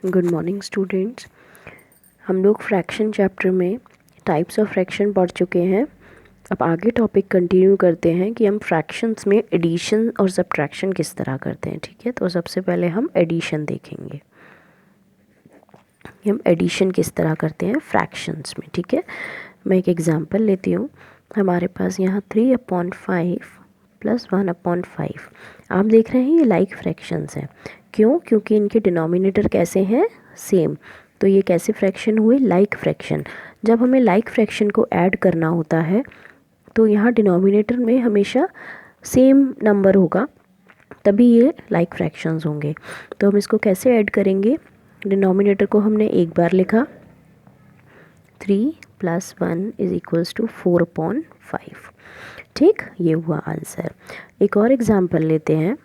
Good morning students. हम लोग fraction chapter में टाइप्स ऑफ फ्रैक्शन पढ़ चुके हैं। अब आगे टॉपिक कंटिन्यू करते हैं कि हम फ्रैक्शंस में एडिशन और सब्ट्रैक्शन किस तरह करते हैं। ठीक है, तो सबसे पहले हम एडिशन देखेंगे। हम एडिशन किस तरह करते हैं फ्रैक्शंस में। ठीक है, मैं एक एग्जांपल लेती हूँ। हमारे पास यहाँ 3/5 + 1/5। आप देख रहे हैं ये लाइक फ्रैक्शंस हैं। क्यों? क्योंकि इनके डिनोमिनेटर कैसे हैं? सेम। तो ये कैसे फ्रैक्शन हुए? Like fraction. जब हमें लाइक फ्रैक्शन को ऐड करना होता है तो यहाँ डिनोमिनेटर में हमेशा सेम नंबर होगा, तभी ये लाइक फ्रैक्शंस होंगे। तो हम इसको कैसे ऐड करेंगे? डिनोमिनेटर को हमने एक बार लिखा, 3 + 1 = 4/5। ठीक, ये हुआ आंसर। एक और एग्जांपल लेते हैं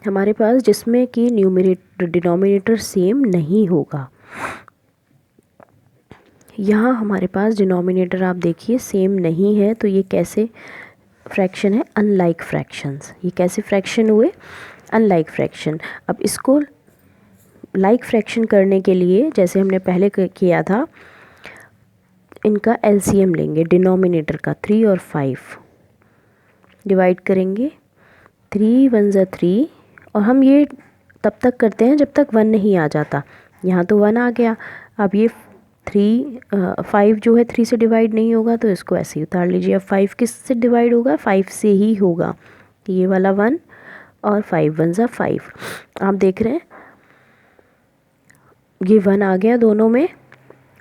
हमारे पास, जिसमें कि डिनोमिनेटर सेम नहीं होगा। यहाँ हमारे पास डिनोमिनेटर आप देखिए सेम नहीं है, तो ये कैसे फ्रैक्शन है? Unlike fractions. ये कैसे फ्रैक्शन हुए? Unlike fraction. अब इसको लाइक फ्रैक्शन करने के लिए, जैसे हमने पहले किया था, इनका एलसीएम लेंगे। डिनोमिनेटर का 3 और 5 डिवाइड करेंगे। 3 × 1 = 3, और हम ये तब तक करते हैं जब तक 1 नहीं आ जाता। यहाँ तो 1 आ गया। अब ये 5 जो है 3 से डिवाइड नहीं होगा, तो इसको ऐसे ही उतार लीजिए। अब 5 किस से डिवाइड होगा? 5 से ही होगा। ये वाला 1 और 5 × 1 = 5। आप देख रहे हैं ये 1 आ गया दोनों में,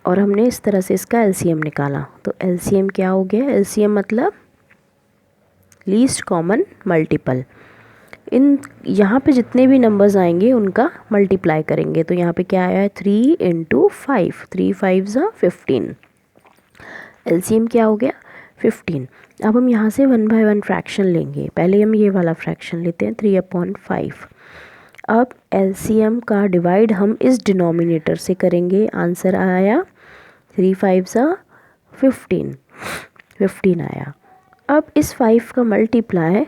और हमने इस तरह से इसका एलसीएम निकाला। तो एलसीएम क्या हो गया? एलसीएम मतलब लीस्ट कॉमन मल्टीपल। इन यहाँ पे जितने भी नंबर्स आएंगे उनका मल्टीप्लाई करेंगे। तो यहाँ पे क्या आया है? 3 × 5, 3 × 5 = 15। एलसीएम क्या हो गया? 15। अब हम यहाँ से 1/1 फ्रैक्शन लेंगे। पहले हम ये वाला फ्रैक्शन लेते हैं, 3/5। अब एलसीएम का डिवाइड हम इस डिनोमिनेटर से करेंगे। आंसर आया 3 × 5 = 15। 15 आया। अब इस 5 का मल्टीप्लाई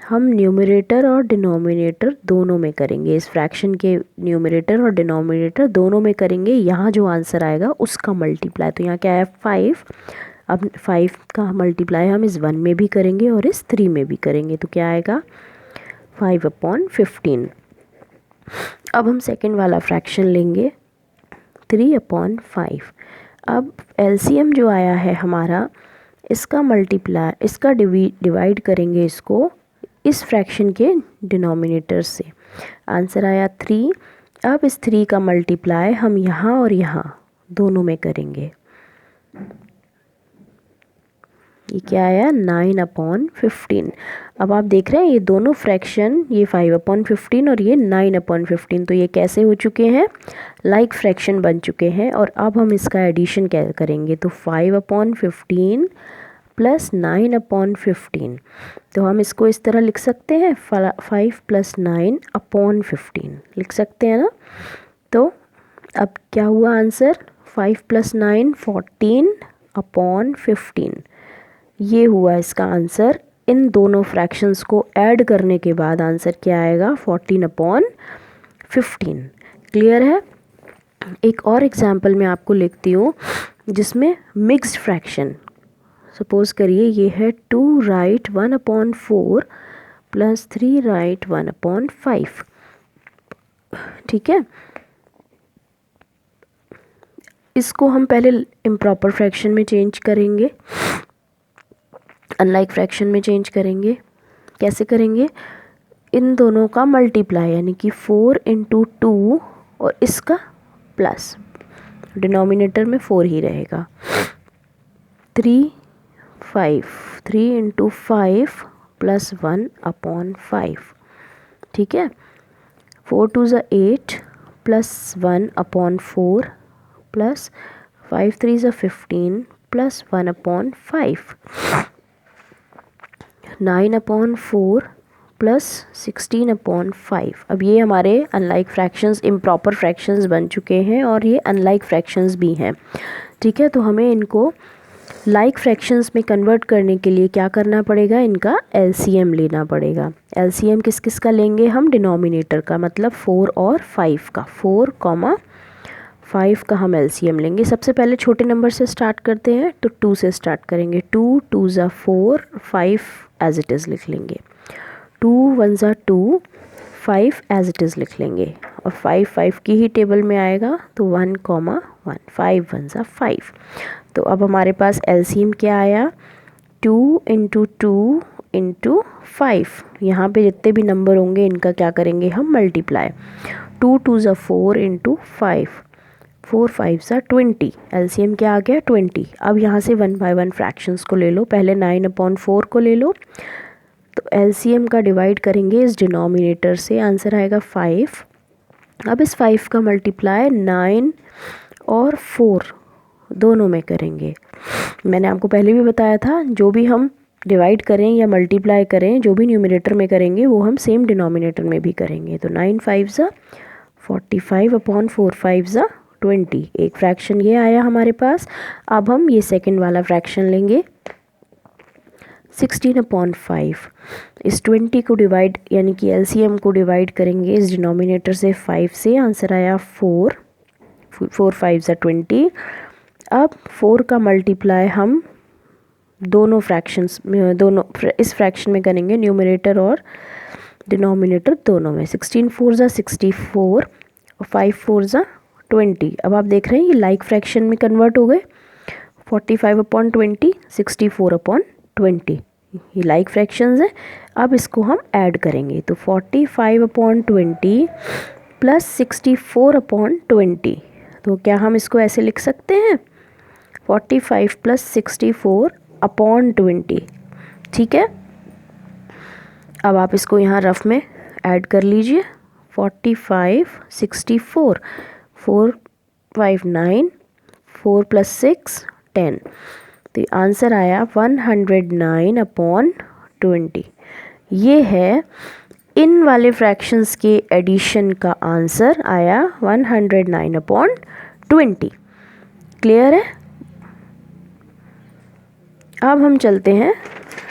हम न्यूमरेटर और डिनोमिनेटर दोनों में करेंगे। इस फ्रैक्शन के न्यूमरेटर और डिनोमिनेटर दोनों में करेंगे। यहाँ जो आंसर आएगा उसका मल्टीप्लाई। तो यहाँ क्या है? 5। अब 5 का मल्टीप्लाई हम इस 1 में भी करेंगे और इस 3 में भी करेंगे। तो क्या आएगा? 5/15। अब हम सेकंड वाला फ्रैक्शन लेंगे, 3/5। अब एलसीएम जो आया है हमारा, इसका मल्टीप्लाई, इसका डिवाइड करेंगे इसको इस फ्रैक्शन के डिनोमिनेटर से। आंसर आया 3। अब इस 3 का मल्टीप्लाई हम यहाँ और यहाँ दोनों में करेंगे। ये क्या आया? 9/15। अब आप देख रहे हैं ये दोनों फ्रैक्शन, ये 5/15 और ये 9/15, तो ये कैसे हो चुके हैं? लाइक फ्रैक्शन बन चुके हैं। और अब हम इसका एडिशन क्या करेंगे? तो 5/15 + 9/15। तो हम इसको इस तरह लिख सकते हैं, 5 + 9/15 लिख सकते हैं ना। तो अब क्या हुआ आंसर? 5 + 9 = 14/15। ये हुआ इसका आंसर। इन दोनों फ्रैक्शंस को ऐड करने के बाद आंसर क्या आएगा? 14/15। क्लियर है? एक और एग्जांपल मैं आपको लिखती हूँ जिसमें मिक्स्ड फ्रैक्शन। सपोज करिए ये है 2 राइट 1/4 + 3 राइट 1/5। ठीक है, इसको हम पहले इम्प्रॉपर फ्रैक्शन में चेंज करेंगे, अनलाइक फ्रैक्शन में चेंज करेंगे। कैसे करेंगे? इन दोनों का मल्टीप्लाई, यानी कि 4 × 2 और इसका प्लस, डिनोमिनेटर में 4 ही रहेगा। 3 × 5 + 1/5। ठीक है, 4 × 2 = 8 + 1/4 + 5 × 3 = 15 + 1/5। 9/4 + 16/5। अब ये हमारे अनलाइक फ्रैक्शंस, इम्प्रॉपर फ्रैक्शंस बन चुके हैं और ये अनलाइक फ्रैक्शंस भी हैं। ठीक है, तो हमें इनको लाइक फ्रैक्शंस में कन्वर्ट करने के लिए क्या करना पड़ेगा, इनका एलसीएम लेना पड़ेगा। एलसीएम किस किस का लेंगे हम, डिनोमिनेटर का, मतलब 4 और 5 का, 4, 5 का हम एलसीएम लेंगे। सबसे पहले छोटे नंबर से स्टार्ट करते हैं, तो 2 से स्टार्ट करेंगे। 2 2 ज़ा 4, 5 एज इट इज़ लिख लेंगे। 2 1 ज़ा 2, 5 एज इट इज़ लिख लेंगे, और 5 5 की ही टेबल में आएगा, तो 1 1, 5 1 ज़ा 5। तो अब हमारे पास एलसीएम क्या आया, 2 इंटू 2 इंटू 5। यहाँ पे जितने भी नंबर होंगे इनका क्या करेंगे हम, मल्टीप्लाई। 2 2 ज़ा 4 इंटू 5, 4 5 ज़ा 20। एलसीएम क्या आ गया, 20। अब यहाँ से 1 बाय 1 फ्रैक्शंस को ले लो। पहले 9/4 को ले लो, तो एलसीएम का डिवाइड करेंगे इस डिनोमिनेटर से, आंसर आएगा 5। अब इस 5 का मल्टीप्लाई 9 और 4 दोनों में करेंगे। मैंने आपको पहले भी बताया था, जो भी हम डिवाइड करें या मल्टीप्लाई करें, जो भी न्यूमरेटर में करेंगे वो हम सेम डिनोमिनेटर में भी करेंगे। तो 9 5 ज़ा 45/4, 5 ज़ा 20। एक फ्रैक्शन ये आया हमारे पास। अब हम ये सेकंड वाला फ्रैक्शन लेंगे, 16/5। इस 20 को डिवाइड, यानी कि एलसीएम को डिवाइड करेंगे इस डिनोमिनेटर से 5 से, आंसर आया 4, 4 5 ज़ा 20। अब 4 का मल्टीप्लाई हम दोनों फ्रैक्शंस में, दोनों इस फ्रैक्शन में करेंगे, न्यूमरेटर और डिनोमिनेटर दोनों में। 16 4 ज़ा 64, और 5 4 ज़ा 20। अब आप देख रहे हैं ये लाइक फ्रैक्शन में कन्वर्ट हो गए। 45/20, 64/20, ये लाइक फ्रैक्शंस हैं। अब इसको हम ऐड करेंगे, तो 45/20 प्लस 64/20। तो क्या हम इसको ऐसे लिख सकते हैं, 45 प्लस 64/20। ठीक है, अब आप इसको यहाँ रफ में ऐड कर लीजिए। 45 64, 4 5 9, 4 + 6 10। तो आंसर आया 109/20। ये है इन वाले फ्रैक्शंस के एडिशन का आंसर आया 109/20। क्लियर है। अब हम चलते हैं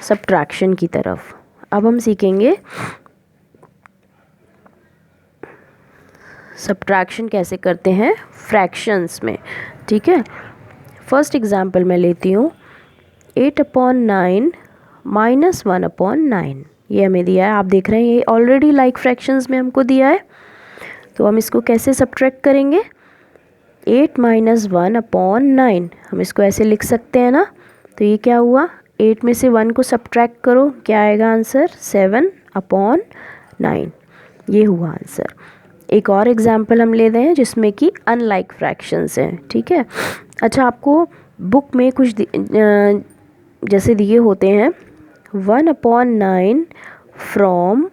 सब्ट्रैक्शन की तरफ। अब हम सीखेंगे सब्ट्रैक्शन कैसे करते हैं फ्रैक्शंस में। ठीक है, फर्स्ट एग्जांपल मैं लेती हूँ, 8/9 - 1/9। ये हमें दिया है, आप देख रहे हैं ये ऑलरेडी लाइक फ्रैक्शंस में हमको दिया है। तो हम इसको कैसे सब्ट्रैक्ट करेंगे, 8 - 1/9, हम इसको ऐसे लिख सकते हैं ना। तो ये क्या हुआ, 8 में से 1 को सब्ट्रैक्ट करो, क्या आएगा आंसर, 7/9। ये हुआ आंसर। एक और एग्जांपल हम ले रहे हैं जिसमें कि अनलाइक फ्रैक्शंस हैं। ठीक है, अच्छा आपको बुक में कुछ जैसे दिए होते हैं 1/9 फ्रॉम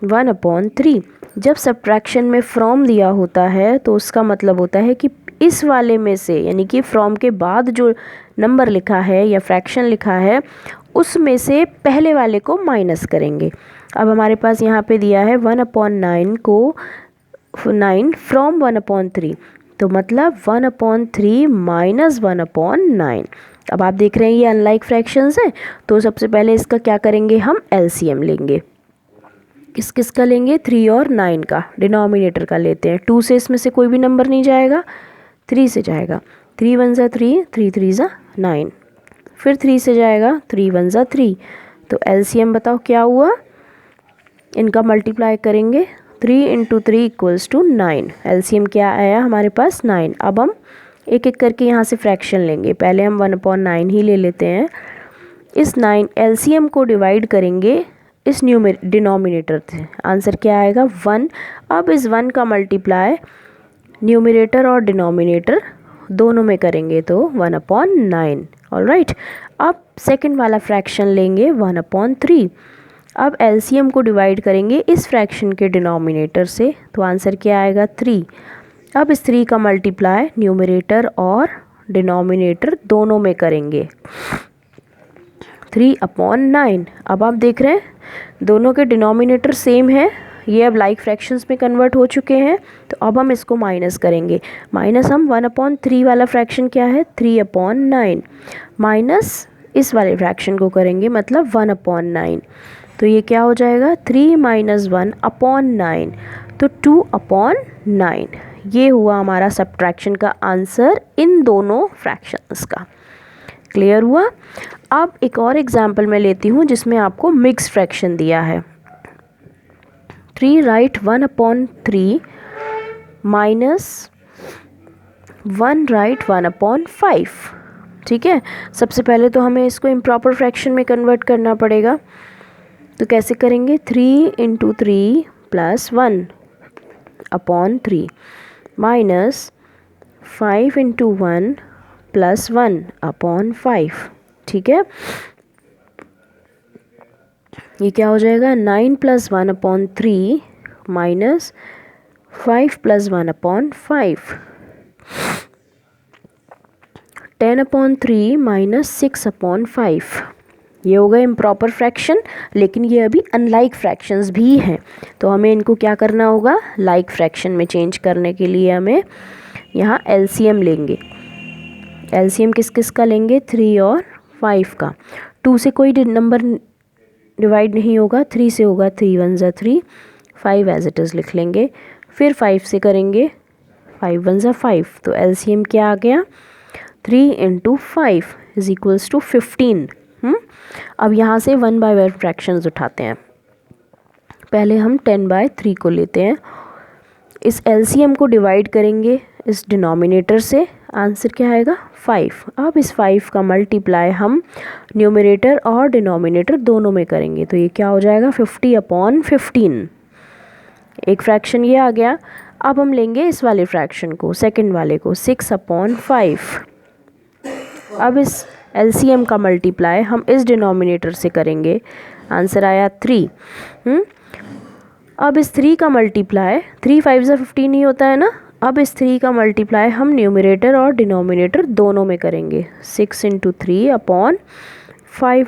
1/3। जब सब्ट्रैक्शन में फ्रॉम दिया होता है तो उसका मतलब होता है कि इस वाले में से, यानी कि फ्रॉम के बाद जो नंबर लिखा है या फ्रैक्शन लिखा है उसमें से पहले वाले को माइनस करेंगे। अब हमारे पास यहाँ पे दिया है 1/9 को 9 फ्रॉम 1/3, तो मतलब 1/3 माइनस 1/9। अब आप देख रहे हैं ये अनलाइक फ्रैक्शंस हैं, तो सबसे पहले इसका क्या करेंगे, हम एलसीएम लेंगे। किस किस का लेंगे, 3 और 9 का, डिनोमिनेटर का लेते हैं। 2 से इसमें से कोई भी नंबर नहीं जाएगा, 3 से जाएगा। 3 1 ज़ा 3, 3 3 ज़ा 9, फिर 3 से जाएगा, 3 1 ज़ा 3। तो एलसीएम बताओ क्या हुआ, इनका मल्टीप्लाई करेंगे, 3 × 3 = 9। एलसीएम क्या आया हमारे पास, 9। अब हम एक एक करके यहाँ से फ्रैक्शन लेंगे। पहले हम 1/9 ही ले लेते हैं। इस 9 एलसीएम को डिवाइड करेंगे इस डिनोमिनेटर से, आंसर क्या आएगा, 1। अब इस 1 का मल्टीप्लाई न्यूमरेटर और डिनोमिनेटर दोनों में करेंगे, तो 1/9। ऑलराइट, अब सेकंड वाला फ्रैक्शन लेंगे 1/3। अब एलसीएम को डिवाइड करेंगे इस फ्रैक्शन के डिनोमिनेटर से, तो आंसर क्या आएगा, 3। अब इस 3 का मल्टीप्लाई न्यूमरेटर और डिनोमिनेटर दोनों में करेंगे, 3/9। अब आप देख रहे हैं दोनों के डिनोमिनेटर सेम है, ये अब लाइक फ्रैक्शंस में कन्वर्ट हो चुके हैं। तो अब हम इसको माइनस करेंगे। माइनस हम 1/3 वाला फ्रैक्शन क्या है 3/9 माइनस इस वाले फ्रैक्शन को करेंगे मतलब 1/9। तो ये क्या हो जाएगा 3 - 1/9 तो 2/9। ये हुआ हमारा सब्ट्रैक्शन का आंसर इन दोनों फ्रैक्शंस का। क्लियर हुआ। अब एक और एग्जांपल मैं लेती हूँ जिसमें आपको मिक्स फ्रैक्शन दिया है। 3 राइट 1/3 माइनस 1 राइट 1/5। ठीक है, सबसे पहले तो हमें इसको इम्प्रॉपर फ्रैक्शन में कन्वर्ट करना पड़ेगा। तो कैसे करेंगे 3 × 3 + 1/3 माइनस 5 × 1 + 1/5। ठीक है, ये क्या हो जाएगा 9 + 1/3 माइनस 5 + 1/5 10/3 माइनस 6/5। ये हो गए इम्प्रॉपर फ्रैक्शन, लेकिन ये अभी अनलाइक फ्रैक्शंस भी हैं। तो हमें इनको क्या करना होगा लाइक फ्रैक्शन में चेंज करने के लिए हमें यहाँ एलसीएम लेंगे। एलसीएम किस किस का लेंगे 3 और 5 का। 2 से कोई नंबर डिवाइड नहीं होगा, 3 से होगा 3 × 1 = 3, 5 एज इट इज़ लिख लेंगे। फिर 5 से करेंगे 5 × 1 = 5। तो एलसीएम क्या आ गया 3 × 5 = 15। अब यहाँ से 1/1 फ्रैक्शंस उठाते हैं। पहले हम 10/3 को लेते हैं, इस एलसीएम को डिवाइड करेंगे इस डिनोमिनेटर से, आंसर क्या आएगा 5। अब इस 5 का मल्टीप्लाई हम न्यूमरेटर और डिनोमिनेटर दोनों में करेंगे। तो ये क्या हो जाएगा 50/15। एक फ्रैक्शन ये आ गया। अब हम लेंगे इस वाले फ्रैक्शन को, सेकंड वाले को 6/5। अब इस एलसीएम का मल्टीप्लाई हम इस डिनोमिनेटर से करेंगे, आंसर आया 3। अब इस 3 का मल्टीप्लाई 3 × 5 = 15 ही होता है ना। अब इस 3 का मल्टीप्लाई हम न्यूमरेटर और डिनोमिनेटर दोनों में करेंगे। 6 × 3/5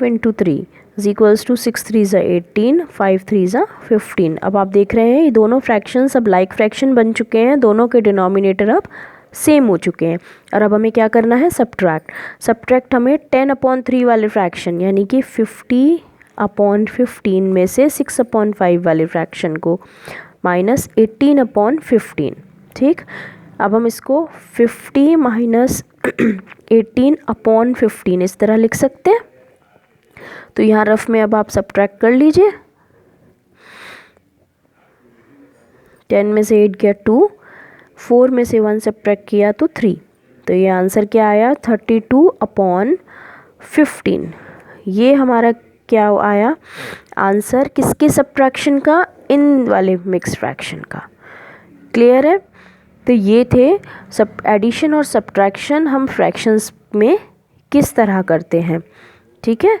× 3 = 6 × 3 = 18, 5 × 3 = 15। अब आप देख रहे हैं ये दोनों फ्रैक्शंस अब लाइक फ्रैक्शन बन चुके हैं, दोनों के डिनोमिनेटर अब सेम हो चुके हैं। और अब हमें क्या करना है सब्ट्रैक्ट हमें 10/3 वाले फ्रैक्शन यानी कि 50/15 में से 6/5 वाले फ्रैक्शन को माइनस 18/15। ठीक, अब हम इसको 50 - 18/15 इस तरह लिख सकते हैं। तो यहाँ रफ में अब आप सब्ट्रैक्ट कर लीजिए। 10 में से 8 गया 2, 4 में से 1 सब्ट्रैक्ट किया तो 3। तो ये आंसर क्या आया 32/15। ये हमारा क्या आया आंसर किसके सब्ट्रैक्शन का, इन वाले मिक्स फ्रैक्शन का। क्लियर है। तो ये थे सब एडिशन और सब्ट्रैक्शन हम फ्रैक्शंस में किस तरह करते हैं। ठीक है,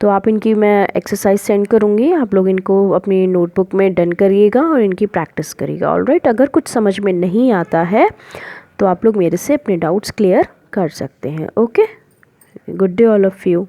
तो आप इनकी मैं एक्सरसाइज सेंड करूँगी, आप लोग इनको अपनी नोटबुक में डन करिएगा और इनकी प्रैक्टिस करिएगा। ऑलराइट, अगर कुछ समझ में नहीं आता है तो आप लोग मेरे से अपने डाउट्स क्लियर कर सकते हैं। Okay, good day all of you.